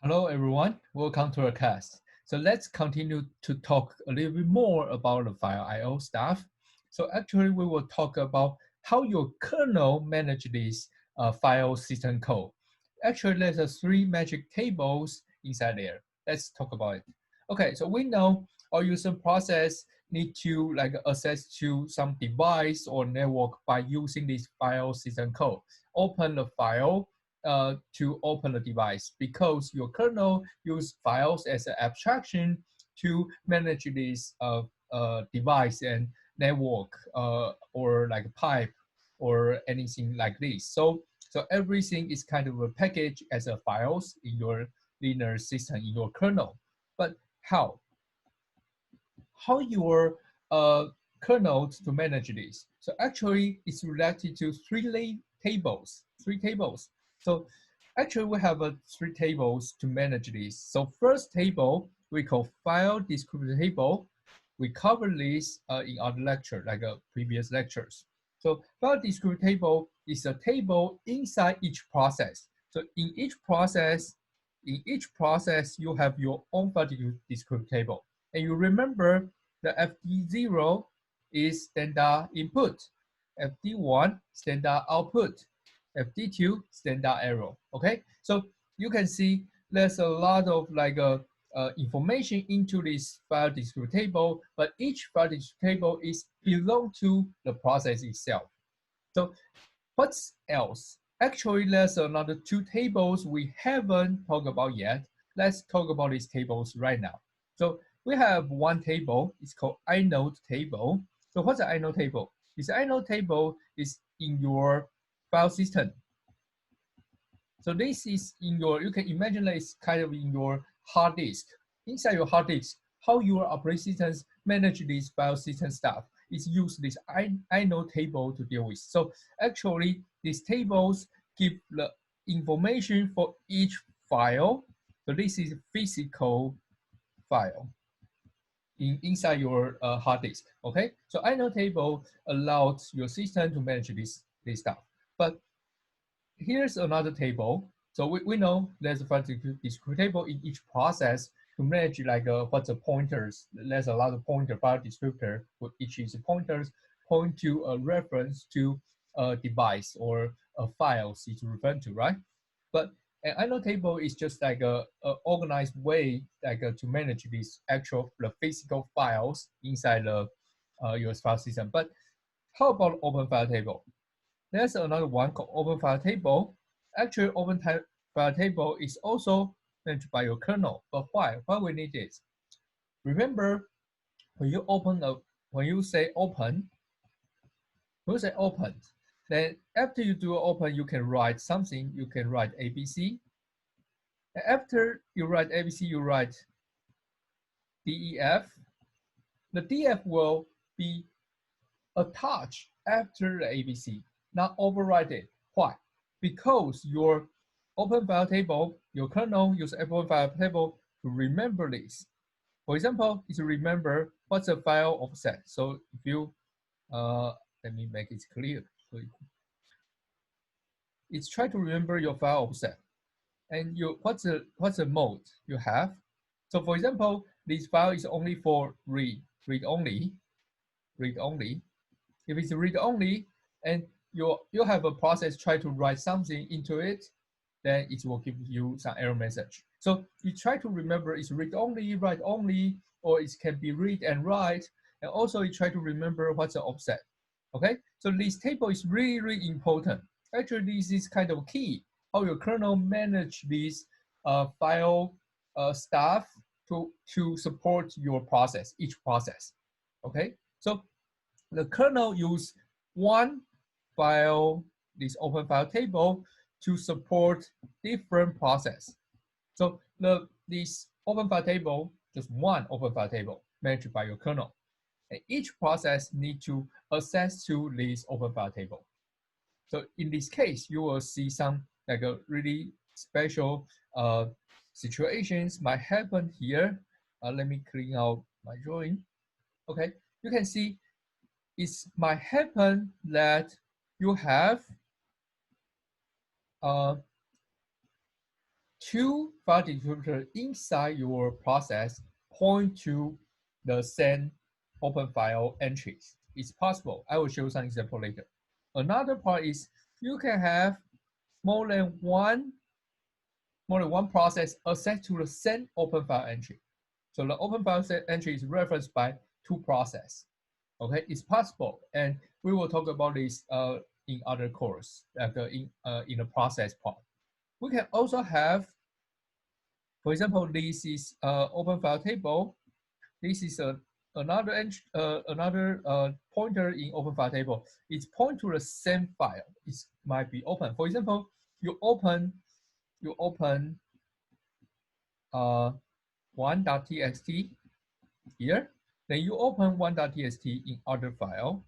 Hello, everyone. Welcome to our class. So let's continue to talk a little bit more about the file I/O stuff. So actually, we will talk about how your kernel manage this file system code. Actually, there's three magic tables inside there. Let's talk about it. Okay, so we know our user process need to access to some device or network by using this file system code. Open the file to open the device because your kernel use files as an abstraction to manage this device and network or like a pipe or anything like this. So everything is kind of a package as a files in your Linux system in your kernel. But how? How your kernel to manage this? So actually, it's related to tables. Three tables. So actually, we have three tables to manage this. So first table we call file descriptor table. We cover this in other lecture, like previous lectures. So file descriptor table is a table inside each process. So in each process, you have your own file descriptor table. And you remember the FD0 is standard input, FD1 standard output, FD2 standard error. Okay, so you can see there's a lot of information into this file descriptor table, but each file descriptor table is belong to the process itself. So what's else? Actually, there's another two tables we haven't talked about yet. Let's talk about these tables right now. So we have one table, it's called inode table. So what's the inode table? This inode table is in your file system. So this is in your, you can imagine that it's kind of in your hard disk. Inside your hard disk, how your operating systems manage this file system stuff is use this inode table to deal with. So actually, these tables give the information for each file. So this is physical file inside your hard disk. Okay, so inode table allows your system to manage this stuff. But here's another table. So we know there's a file descriptor table in each process to manage what's the pointers. There's a lot of pointer file descriptor, with each is pointers point to a reference to a device or a file it's referring to, right? But an inode table is just like a organized way to manage these the physical files inside the your file system. But how about open file table? There's another one called open file table. Actually, open file table is also managed by your kernel. But why? Why we need this? Remember, when you when you say open, then after you do open, you can write something. You can write ABC. And after you write ABC, you write DEF. The DF will be attached after the ABC, not override it. Why? Because your open file table, your kernel use open file table to remember this. For example, is to remember what's the file offset. So if you, let me make it clear. So it's try to remember your file offset and what's the mode you have. So for example, this file is only for read only. If it's read only and you have a process try to write something into it, then it will give you some error message. So you try to remember it's read only, write only, or it can be read and write. And also you try to remember what's the offset. Okay, so this table is really, really important. Actually, this is kind of key how your kernel manage this file stuff to support your process, each process. Okay, so the kernel use one file, this open file table, to support different process. So this open file table, just one open file table managed by your kernel. And each process need to access to this open file table. So in this case, you will see some like a really special situations might happen here. Let me clean out my drawing. Okay, you can see it might happen that you have two file descriptor inside your process point to the same open file entries. It's possible. I will show some example later. Another part is you can have more than one process access to the same open file entry. So the open file entry is referenced by two processes. Okay, it's possible, and we will talk about this in other course, like in the process part. We can also have, for example, this is open file table. This is another pointer in open file table. It's point to the same file. It might be open. For example, you open 1.txt here. Then you open 1.txt in other file.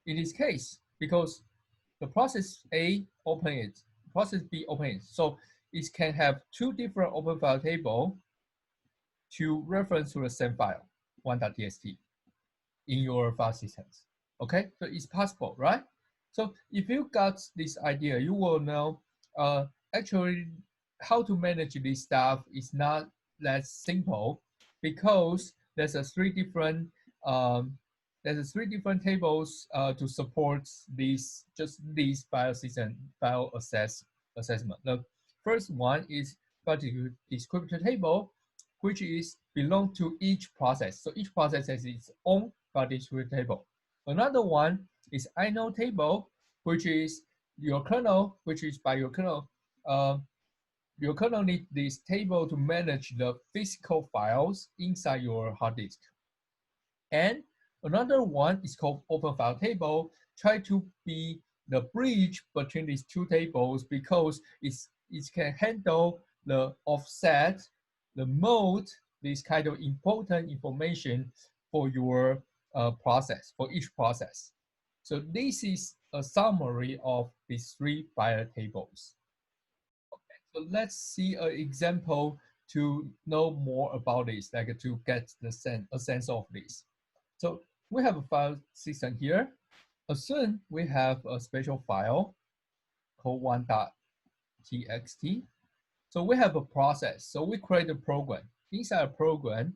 In this case, because the process A open it, process B open it, so it can have two different open file table to reference to the same file, 1.txt, in your file systems. Okay, so it's possible, right? So if you got this idea, you will know actually how to manage this stuff is not that simple, because there's a three different tables to support these file system file assessment. The first one is file descriptor table, which is belong to each process. So each process has its own file descriptor table. Another one is inode table, which is your kernel, which is by your kernel. Your kernel needs this table to manage the physical files inside your hard disk. And another one is called open file table. Try to be the bridge between these two tables, because it can handle the offset, the mode, this kind of important information for your process, for each process. So this is a summary of these three file tables. Okay, so let's see an example to know more about this, like to get a sense of this. So we have a file system here. Assume we have a special file called 1.txt. So we have a process. So we create a program. Inside a program,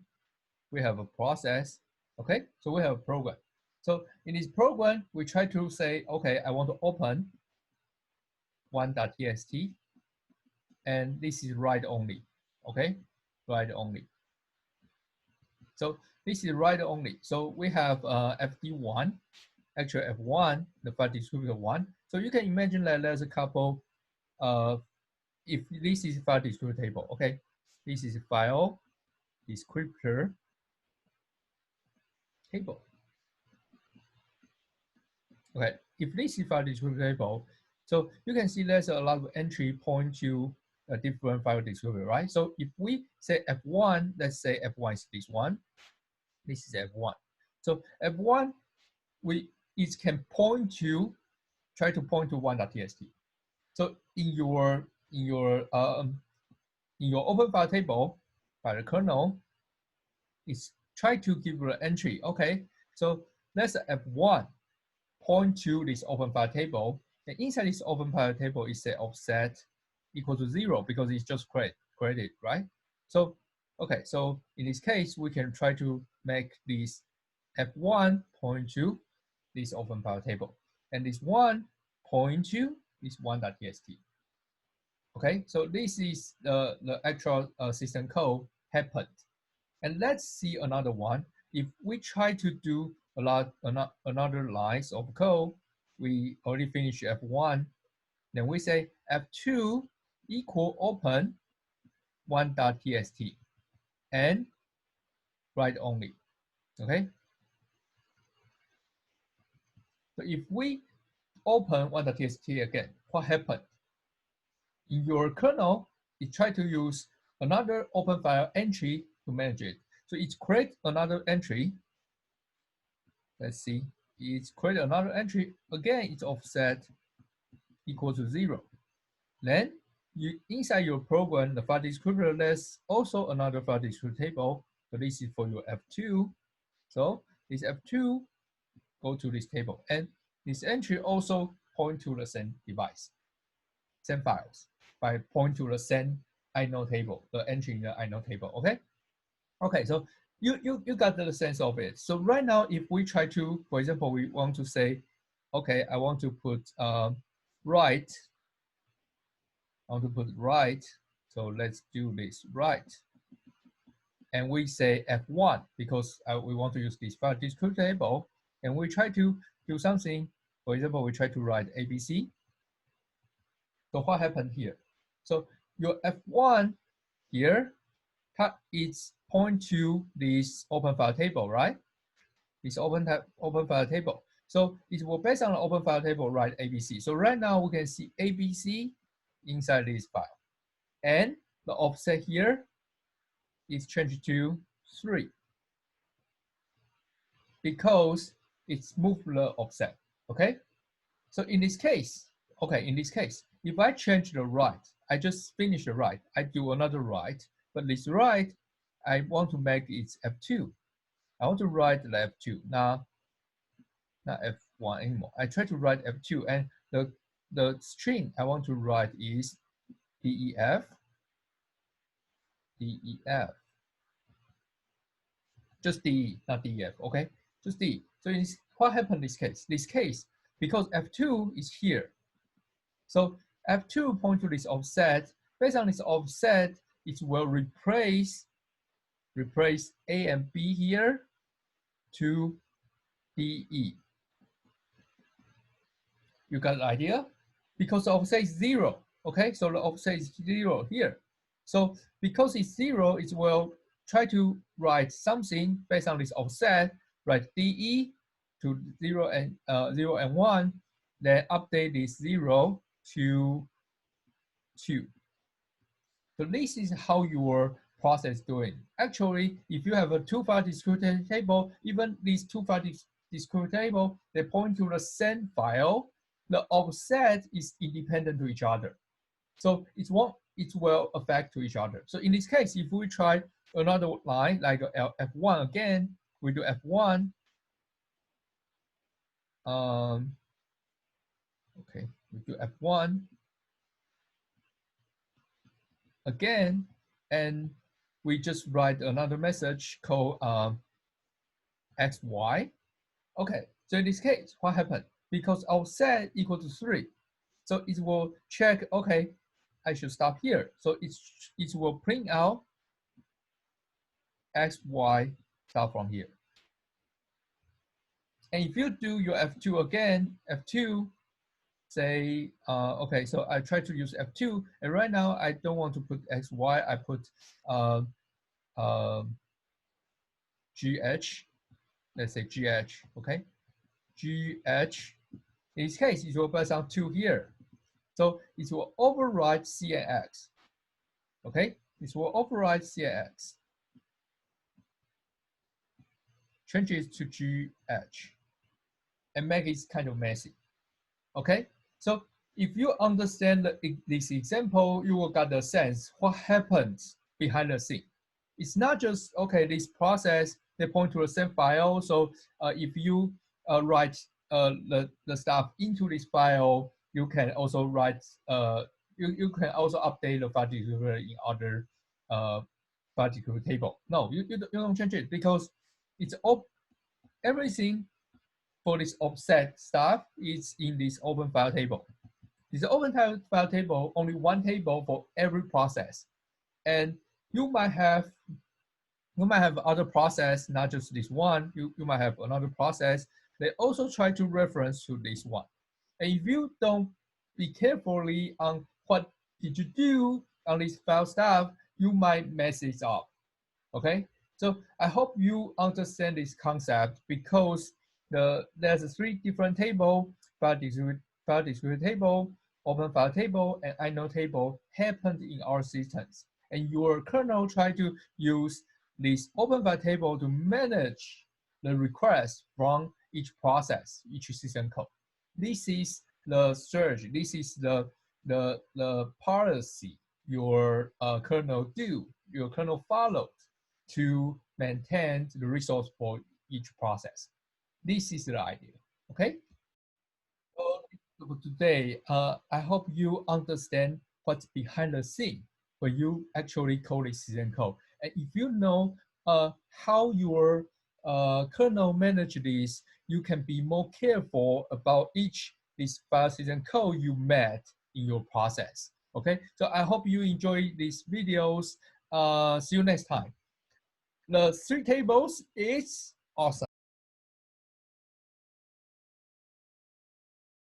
we have a process. Okay, so we have a program. So in this program, we try to say, okay, I want to open 1.txt, and this is write only. Okay, write only. So this is write only. So we have FD1, actually F1, the file descriptor 1. So you can imagine that there's a couple, if this is file descriptor table, okay, this is file descriptor table. Okay, if this is file descriptor table, so you can see there's a lot of entry point to a different file descriptor, right? So if we say F1, let's say F1 is this one. This is F1. So F1, it can point to, try to point to 1.txt. So in your open file table by the kernel, it's try to give an entry. Okay, so let's F1 point to this open file table, and inside this open file table is say offset equal to 0, because it's just created, right? So okay, so in this case, we can try to make this F1 point to this open file table, and this one point to this 1.txt. Okay, so this is the actual system code happened. And let's see another one. If we try to do another lines of code, we already finished F1, then we say F2 equal open 1.txt and write only. Okay, so if we open 1.txt again, what happened? In your kernel, it try to use another open file entry to manage it. So it create another entry. Let's see, it's create another entry. Again, it's offset equal to 0. Then you inside your program, the file descriptor, there's also another file descriptor table. So this is for your F2. So this F2 go to this table, and this entry also point to the same device, same files, by point to the same inode table, the entry in the inode table. Okay. Okay. So you got the sense of it. So right now, if we try to, for example, we want to say, okay, I want to put right. I want to put right. So let's do this right. And we say F1 because we want to use this file descriptor table. And we try to do something. For example, we try to write ABC. So what happened here? So your F1 here, it's point to this open file table, right? This open file table. So it will based on the open file table write ABC. So right now we can see ABC inside this file. And the offset here is changed to 3 because it's moved the offset. Okay. So in this case, if I change the right, I just finish the right, I do another right, but this right, I want to make it F2. I want to write the F2, not F1 anymore. I try to write F2, and the string I want to write is DEF, just DE, not DEF, okay? Just DE. So what happened in this case? This case, because F2 is here, so F2 point to this offset. Based on this offset, it will replace A and B here to DE. You got the idea? Because the offset is 0, okay? So the offset is 0 here. So because it's 0, it will try to write something based on this offset, write DE to 0 and 1, then update this 0 to 2. So this is how your process doing. Actually, if you have a two-file descriptor table, even these two-file descriptor table, they point to the same file. The offset is independent to each other. So it will affect to each other. So in this case, if we try another line like F1 again, we do F1. Okay, we do F1 again, and we just write another message called XY. Okay, so in this case, what happened? Because offset equal to 3, so it will check, okay, I should stop here. So it will print out XY start from here. And if you do your F2 again, F2, say, okay, so I try to use F2, and right now I don't want to put XY, I put GH, let's say GH, okay? GH, in this case, it will pass on 2 here. So it will override C and X, okay? It will override C and X. Change it to GH and make it kind of messy, okay? So if you understand this example, you will get the sense what happens behind the scene. It's not just, okay, this process, they point to the same file. So if you write the stuff into this file, you can also write, you can also update the file descriptor in other file descriptor table. No, you don't change it because it's everything for this offset stuff is in this open file table. This open file table, only one table for every process. And you might have other process, not just this one. You might have another process. They also try to reference to this one. And if you don't be carefully on what did you do on this file stuff, you might mess it up. Okay, so I hope you understand this concept because there's 3 different table: file descriptor table, open file table, and inode table happened in our systems. And your kernel try to use this open file table to manage the requests from each process, each system code. This is the strategy. This is the policy your kernel follows to maintain the resource for each process. This is the idea, okay? So today, I hope you understand what's behind the scene when you actually code a season code. And if you know how your kernel manage this, you can be more careful about each this file season code you met in your process. Okay, so I hope you enjoy these videos. See you next time. The 3 tables is awesome.